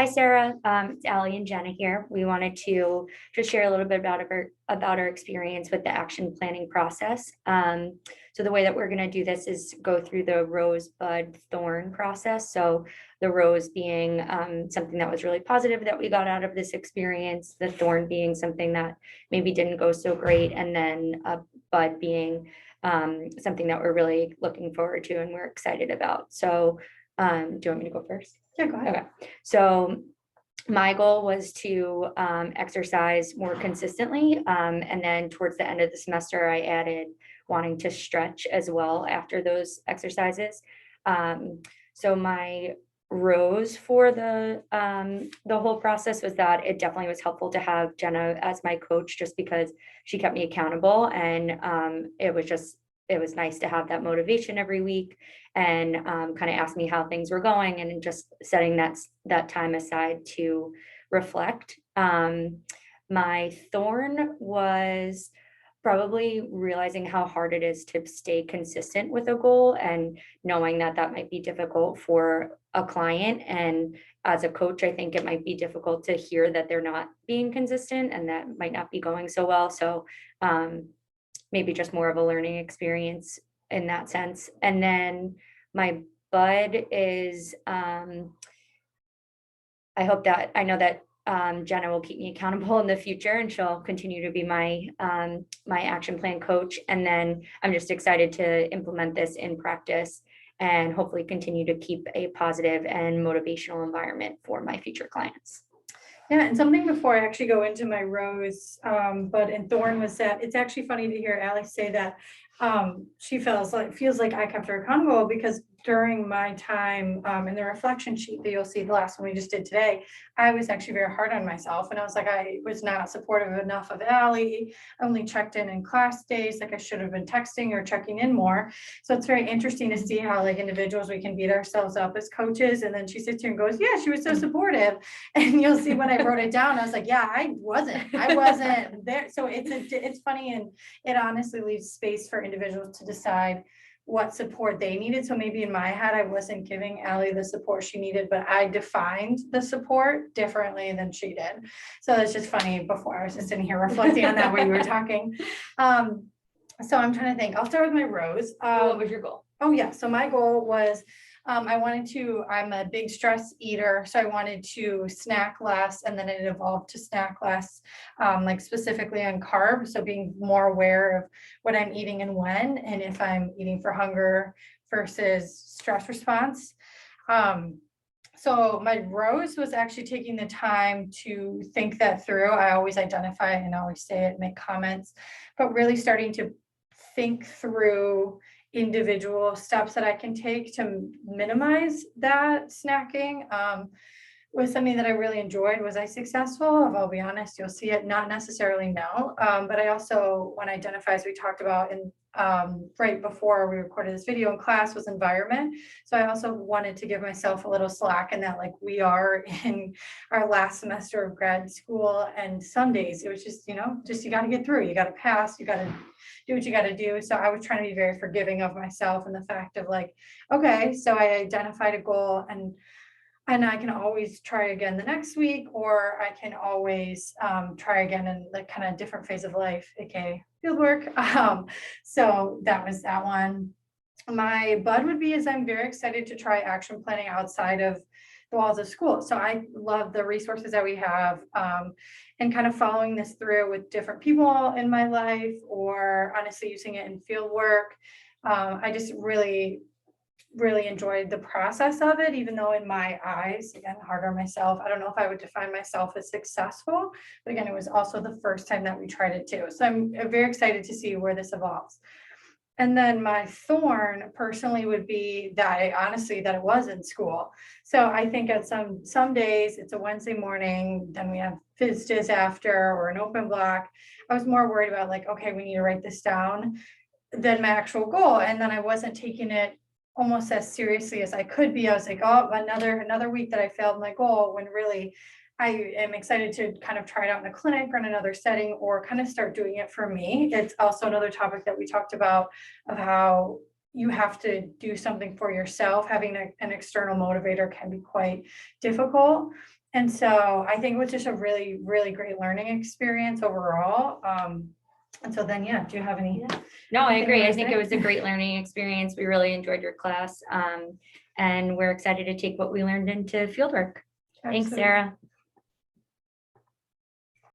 Hi, Sarah. It's Allie and Jenna here. We wanted to just share a little bit about our experience with the action planning process. So the way that we're going to do this is go through the rose, bud, thorn process. So the rose being something that was really positive that we got out of this experience, the thorn being something that maybe didn't go so great, and then a bud being something that we're really looking forward to and we're excited about. So do you want me to go first? Yeah, go ahead. Okay, so my goal was to exercise more consistently. And then towards the end of the semester, I added wanting to stretch as well after those exercises. So my rose for the whole process was that it definitely was helpful to have Jenna as my coach just because she kept me accountable, and it was nice to have that motivation every week and kind of ask me how things were going and just setting that time aside to reflect. My thorn was probably realizing how hard it is to stay consistent with a goal and knowing that that might be difficult for a client. And as a coach, I think it might be difficult to hear that they're not being consistent and that might not be going so well. So maybe just more of a learning experience in that sense. And then my bud is, I know that Jenna will keep me accountable in the future and she'll continue to be my action plan coach. And then I'm just excited to implement this in practice and hopefully continue to keep a positive and motivational environment for my future clients. Yeah, and something before I actually go into my rose, bud and thorn was that it's actually funny to hear Alex say that she feels like I kept her accountable because during my time in the reflection sheet that you'll see, the last one we just did today, I was actually very hard on myself, and I was like, I was not supportive enough of Allie. I only checked in class days, like I should have been texting or checking in more. So it's very interesting to see how like individuals we can beat ourselves up as coaches, and then she sits here and goes, yeah, she was so supportive. And you'll see when I wrote it down, I was like, yeah, I wasn't there. So it's funny, and it honestly leaves space for individuals to decide what support they needed. So maybe in my head, I wasn't giving Allie the support she needed, but I defined the support differently than she did. So it's just funny. Before I was just sitting here reflecting on that when you were talking. So I'm trying to think. I'll start with my rose. What was your goal? Oh yeah. So my goal was I'm a big stress eater, so I wanted to snack less, and then it evolved to snack less, like specifically on carbs. So being more aware of what I'm eating and when, and if I'm eating for hunger versus stress response. So my rose was actually taking the time to think that through. I always identify and always say it, make comments, but really starting to think through individual steps that I can take to minimize that snacking. Was something that I really enjoyed. Was I successful? I'll be honest, you'll see it, not necessarily no. But I also want to identify, as we talked about in right before we recorded this video in class, was environment. So I also wanted to give myself a little slack in that, like, we are in our last semester of grad school, and some days it was just, you got to get through, you got to pass, you got to do what you got to do. So I was trying to be very forgiving of myself and the fact of like, okay, so I identified a goal, and I can always try again the next week, or I can always try again in like kind of different phase of life, aka field work. So that was that one. My bud would be, is I'm very excited to try action planning outside of the walls of school. So I love the resources that we have, and kind of following this through with different people in my life, or honestly using it in field work. I just really enjoyed the process of it, even though in my eyes, again, hard on myself, I don't know if I would define myself as successful, but again, it was also the first time that we tried it too. So I'm very excited to see where this evolves. And then my thorn personally would be that it was in school. So I think at some days it's a Wednesday morning, then we have phys after, or an open block. I was more worried about like, okay, we need to write this down, than my actual goal. And then I wasn't taking it almost as seriously as I could be. I was like, oh, another week that I failed my goal, when really I am excited to kind of try it out in a clinic or in another setting, or kind of start doing it for me. It's also another topic that we talked about, of how you have to do something for yourself. Having an external motivator can be quite difficult. And so I think it was just a really, really great learning experience overall. And so then, yeah, do you have any? No, I Anything agree. you I wanna think say? it was a great learning experience. We really enjoyed your class. And we're excited to take what we learned into fieldwork. Thanks, Absolutely. Sarah.